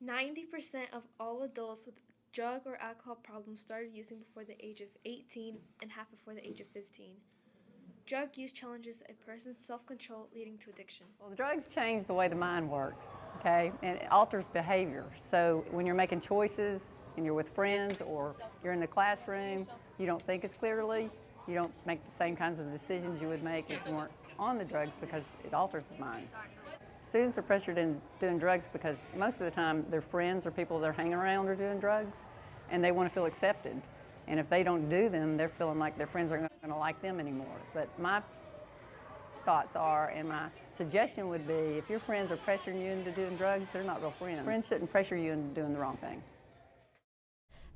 90% of all adults with drug or alcohol problems started using before the age of 18 and half before the age of 15. Drug use challenges a person's self-control, leading to addiction. Well, the drugs change the way the mind works, okay? And it alters behavior. So when you're making choices and you're with friends or you're in the classroom, you don't think as clearly, you don't make the same kinds of decisions you would make if you weren't on the drugs because it alters the mind. Students are pressured into doing drugs because most of the time their friends or people they're hanging around are doing drugs and they want to feel accepted. And if they don't do them, they're feeling like their friends aren't going to like them anymore. But my thoughts are, and my suggestion would be, if your friends are pressuring you into doing drugs, they're not real friends. Friends shouldn't pressure you into doing the wrong thing.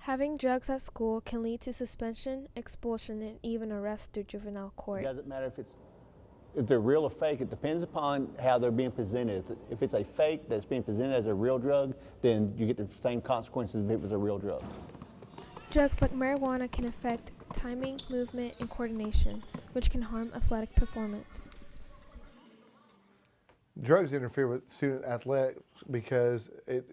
Having drugs at school can lead to suspension, expulsion, and even arrest through juvenile court. It doesn't matter if they're real or fake. It depends upon how they're being presented. If it's a fake that's being presented as a real drug, then you get the same consequences if it was a real drug. Drugs like marijuana can affect timing, movement, and coordination, which can harm athletic performance. Drugs interfere with student athletics because it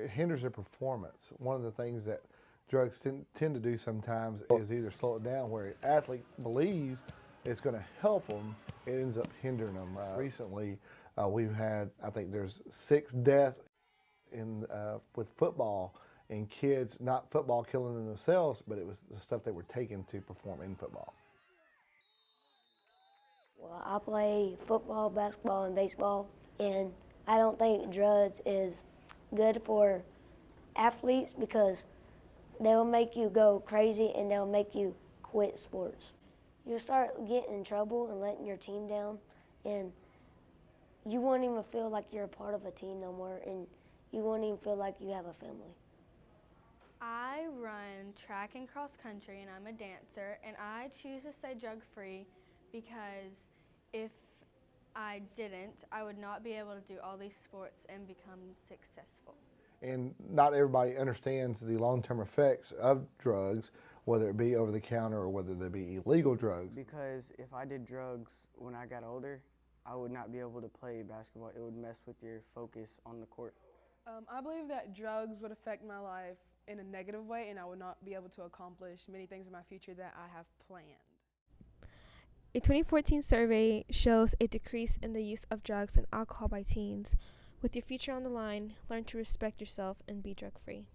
hinders their performance. One of the things that drugs tend to do sometimes is either slow it down where an athlete believes it's going to help them, it ends up hindering them. Recently, we've had, I think there's 6 deaths with football, and kids, not football killing them themselves, but it was the stuff they were taking to perform in football. Well, I play football, basketball, and baseball, and I don't think drugs is good for athletes because they'll make you go crazy and they'll make you quit sports. You'll start getting in trouble and letting your team down, and you won't even feel like you're a part of a team no more, and you won't even feel like you have a family. I run track and cross country, and I'm a dancer, and I choose to stay drug-free because if I didn't, I would not be able to do all these sports and become successful. And not everybody understands the long-term effects of drugs, whether it be over-the-counter or whether they be illegal drugs. Because if I did drugs when I got older, I would not be able to play basketball. It would mess with your focus on the court. I believe that drugs would affect my life in a negative way, and I would not be able to accomplish many things in my future that I have planned. A 2014 survey shows a decrease in the use of drugs and alcohol by teens. With your future on the line, learn to respect yourself and be drug-free.